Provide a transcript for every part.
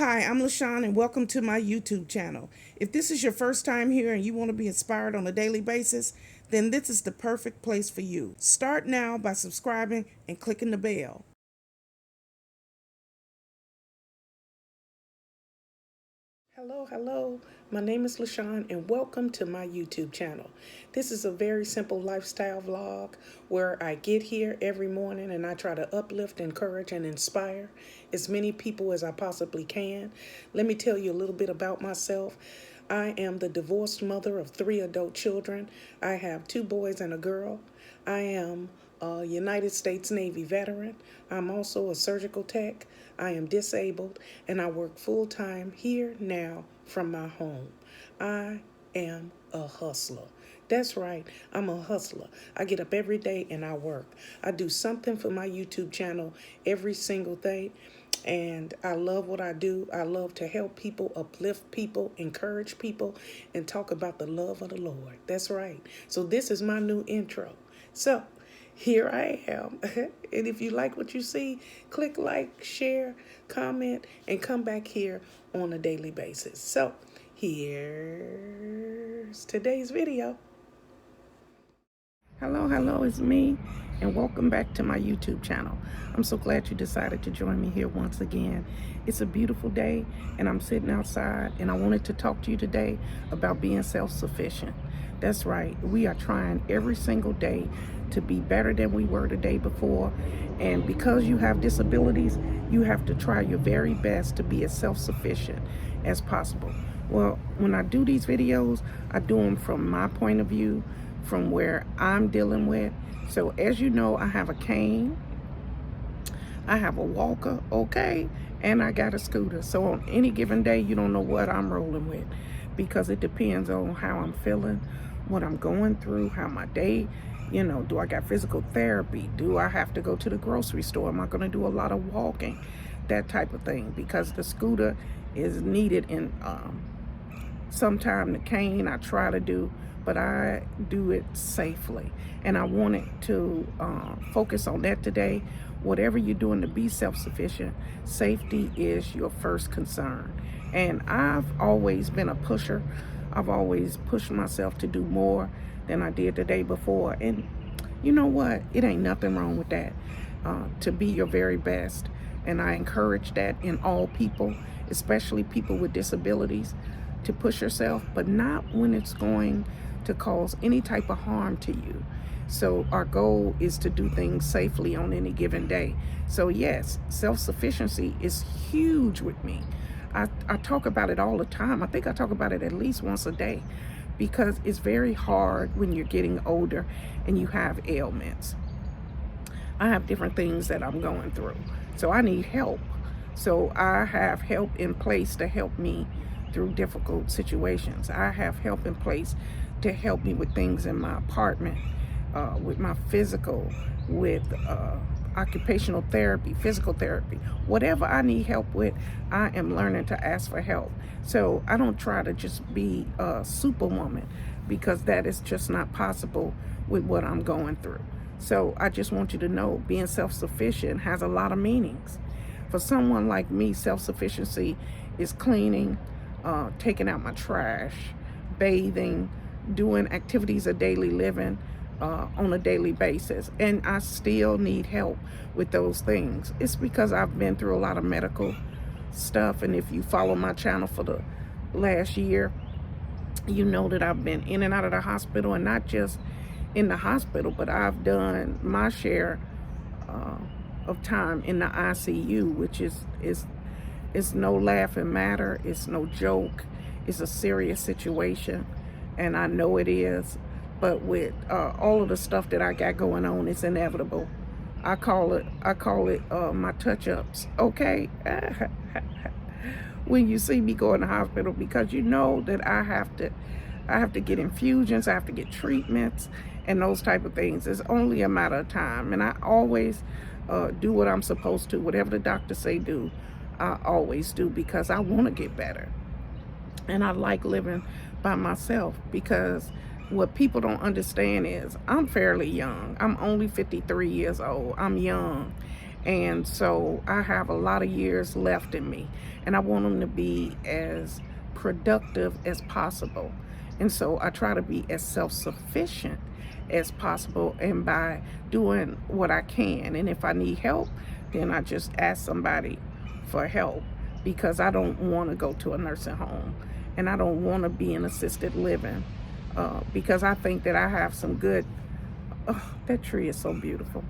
Hi, I'm Lashon and welcome to my YouTube channel. If this is your first time here and you want to be inspired on a daily basis, then this is the perfect place for you. Start now by subscribing and clicking the bell. Hello. My name is Lashon and welcome to my YouTube channel. This is a very simple lifestyle vlog where I get here every morning and I try to uplift, encourage, and inspire as many people as I possibly can. Let me tell you a little bit about myself. I am the divorced mother of 3 adult children. I have 2 boys and a girl. I am a United States Navy veteran. I'm also a surgical tech. I am disabled and I work full-time here now from my home. I am a hustler. That's right, I'm a hustler. I get up every day and I work. I do something for my YouTube channel every single day. And I love what I do. I love to help people, uplift people, encourage people, and talk about the love of the Lord. That's right. So this is my new intro. So here I am. And if you like what you see, click like, share, comment, and come back here on a daily basis. So here's today's video. Hello, it's me, and welcome back to my YouTube channel. I'm so glad you decided to join me here once again. It's a beautiful day, and I'm sitting outside, and I wanted to talk to you today about being self-sufficient. That's right, we are trying every single day to be better than we were the day before, and because you have disabilities, you have to try your very best to be as self-sufficient as possible. Well, when I do these videos, I do them from my point of view, from where I'm dealing with. So as you know, I have a cane, I have a walker, okay, and I got a scooter. So on any given day, you don't know what I'm rolling with because it depends on how I'm feeling, what I'm going through, how my day, do I got physical therapy? Do I have to go to the grocery store? Am I going to do a lot of walking? That type of thing, because the scooter is needed in sometime the cane I try to do, but I do it safely. And I wanted to focus on that today. Whatever you're doing to be self-sufficient, safety is your first concern. And I've always been a pusher. I've always pushed myself to do more than I did the day before. And you know what? It ain't nothing wrong with that, to be your very best. And I encourage that in all people, especially people with disabilities, to push yourself, but not when it's going to cause any type of harm to you. So our goal is to do things safely on any given day. So yes, self-sufficiency is huge with me. I talk about it all the time. I think I talk about it at least once a day because it's very hard when you're getting older and you have ailments. I have different things that I'm going through. So I need help. So I have help in place to help me through difficult situations. I have help in place to help me with things in my apartment, with my physical, with occupational therapy, physical therapy. Whatever I need help with, I am learning to ask for help. So I don't try to just be a superwoman because that is just not possible with what I'm going through. So I just want you to know being self-sufficient has a lot of meanings. For someone like me, self-sufficiency is cleaning, taking out my trash, bathing, doing activities of daily living on a daily basis. And I still need help with those things. It's because I've been through a lot of medical stuff. And if you follow my channel for the last year, you know that I've been in and out of the hospital, and not just in the hospital, but I've done my share of time in the ICU, which is no laughing matter. It's no joke. It's a serious situation, and I know it is. But with all of the stuff that I got going on, it's inevitable. I call it my touch-ups. Okay, when you see me go in the hospital, because you know that I have to get infusions, I have to get treatments, and those type of things. It's only a matter of time, and I always do what I'm supposed to. Whatever the doctor say do, I always do, because I want to get better. And I like living by myself, because what people don't understand is I'm fairly young. I'm only 53 years old. I'm young. And so I have a lot of years left in me, and I want them to be as productive as possible. And so I try to be as self-sufficient as possible, and by doing what I can. And if I need help, then I just ask somebody for help, because I don't want to go to a nursing home, and I don't want to be in assisted living, because I think that I have some good, that tree is so beautiful.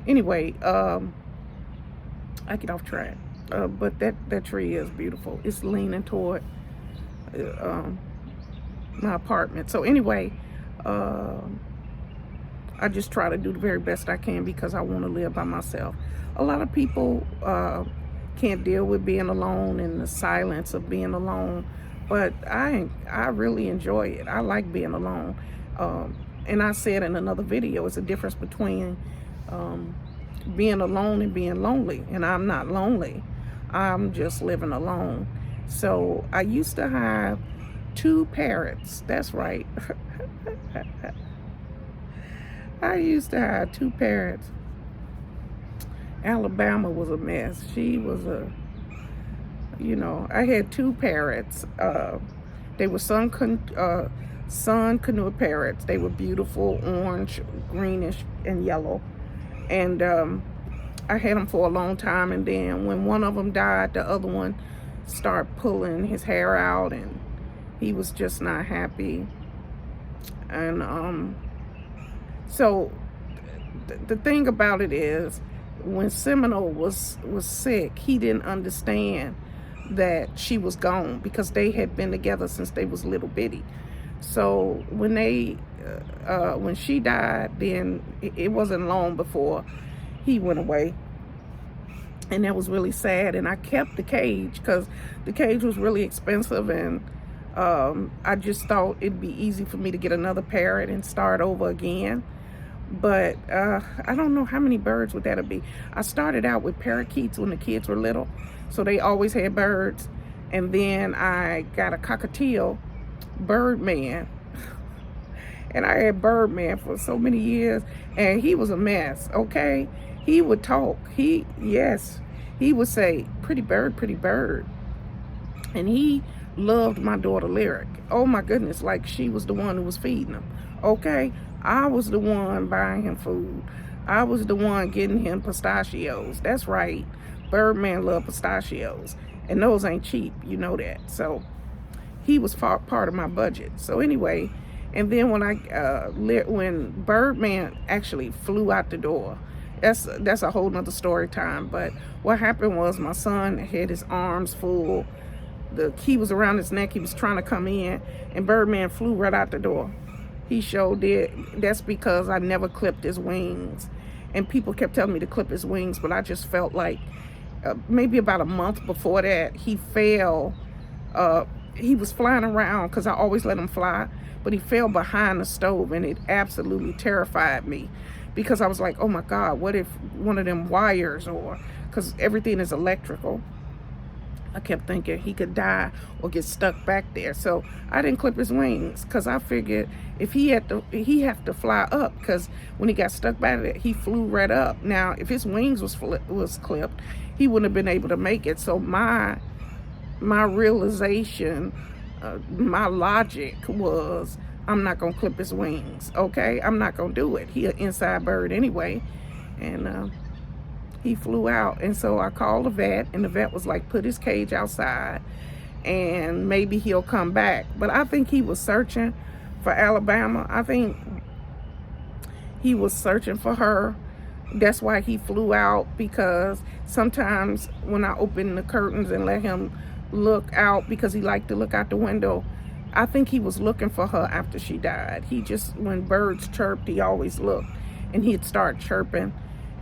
Anyway, I get off track, but that tree is beautiful. It's leaning toward my apartment. So anyway, I just try to do the very best I can, because I want to live by myself. A lot of people can't deal with being alone and the silence of being alone, but I really enjoy it. I like being alone. And I said in another video, it's a difference between being alone and being lonely. And I'm not lonely. I'm just living alone. So I used to have 2 parrots. That's right. I used to have 2 parrots. Alabama was a mess. She was I had 2 parrots. They were sun canoe parrots. They were beautiful, orange, greenish, and yellow. And I had them for a long time. And then when one of them died, the other one started pulling his hair out, and he was just not happy. And so the thing about it is, when Seminole was sick, he didn't understand that she was gone, because they had been together since they was little bitty. So when she died, then it wasn't long before he went away. And that was really sad. And I kept the cage, because the cage was really expensive, and I just thought it'd be easy for me to get another parrot and start over again. But I don't know how many birds would that be. I started out with parakeets when the kids were little, so they always had birds. And then I got a cockatiel, Birdman. And I had Birdman for so many years, and he was a mess, okay? He would talk. He would say, pretty bird. And he loved my daughter Lyric. Oh my goodness, like she was the one who was feeding him, okay? I was the one buying him food. I was the one getting him pistachios. That's right. Birdman loved pistachios, and those ain't cheap, you know that. So he was part of my budget. So anyway, and then when Birdman actually flew out the door, that's a whole nother story time. But what happened was, my son had his arms full. The key was around his neck. He was trying to come in, and Birdman flew right out the door. He sure did. That's because I never clipped his wings. And people kept telling me to clip his wings, but I just felt like maybe about a month before that, he fell. He was flying around, because I always let him fly, but he fell behind the stove, and it absolutely terrified me, because I was like, oh my God, what if one of them wires, or, because everything is electrical. I kept thinking he could die or get stuck back there. So I didn't clip his wings, because I figured if he have to fly up, because when he got stuck back there, he flew right up. Now, if his wings was clipped, he wouldn't have been able to make it. So my realization, my logic was, I'm not gonna clip his wings, okay? I'm not gonna do it. He an inside bird anyway. And he flew out. And so I called the vet, and the vet was like, put his cage outside and maybe he'll come back. But I think he was searching for Alabama. I think he was searching for her. That's why he flew out, because sometimes when I open the curtains and let him look out, because he liked to look out the window, I think he was looking for her after she died. He just, when birds chirped, he always looked, and he'd start chirping.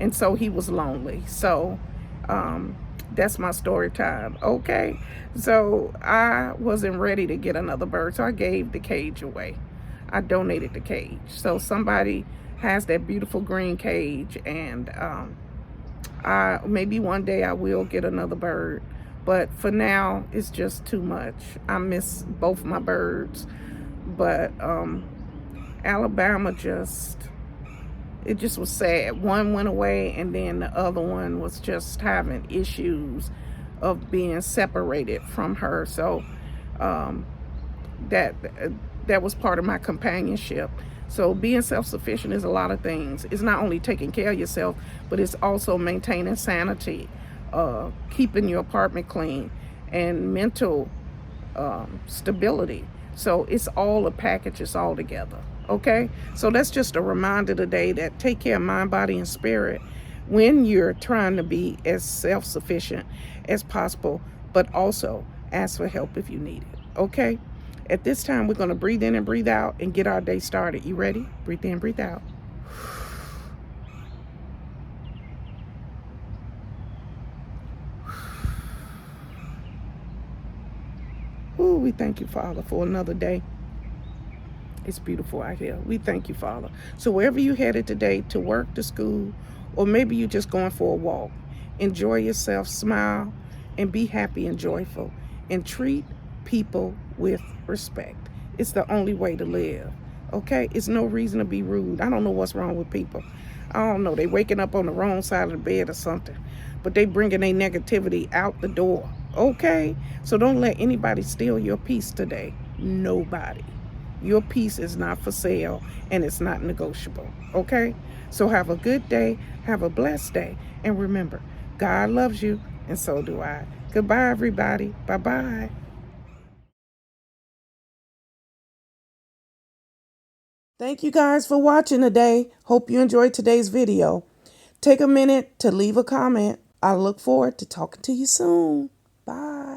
And so he was lonely. So that's my story time, okay? So I wasn't ready to get another bird, so I gave the cage away. I donated the cage. So somebody has that beautiful green cage, and maybe one day I will get another bird. But for now, it's just too much. I miss both my birds. But Alabama just it just was sad. One went away, and then the other one was just having issues of being separated from her. So um, that that was part of my companionship. So being self-sufficient is a lot of things. It's not only taking care of yourself, but it's also maintaining sanity, keeping your apartment clean, and mental stability. So it's all a package. It's all together. Okay, so that's just a reminder today that take care of mind, body, and spirit when you're trying to be as self-sufficient as possible, but also ask for help if you need it. Okay, at this time we're going to breathe in and breathe out and get our day started. You ready? Breathe in, breathe out. Ooh, we thank you, Father, for another day. It's beautiful out here. We thank you, Father. So wherever you headed today, to work, to school, or maybe you're just going for a walk, enjoy yourself, smile, and be happy and joyful. And treat people with respect. It's the only way to live. Okay? It's no reason to be rude. I don't know what's wrong with people. I don't know. They waking up on the wrong side of the bed or something. But they bringing their negativity out the door. Okay? So don't let anybody steal your peace today. Nobody. Your peace is not for sale, and it's not negotiable. Okay? So have a good day. Have a blessed day. And remember, God loves you, and so do I. Goodbye, everybody. Bye-bye. Thank you guys for watching today. Hope you enjoyed today's video. Take a minute to leave a comment. I look forward to talking to you soon. Bye.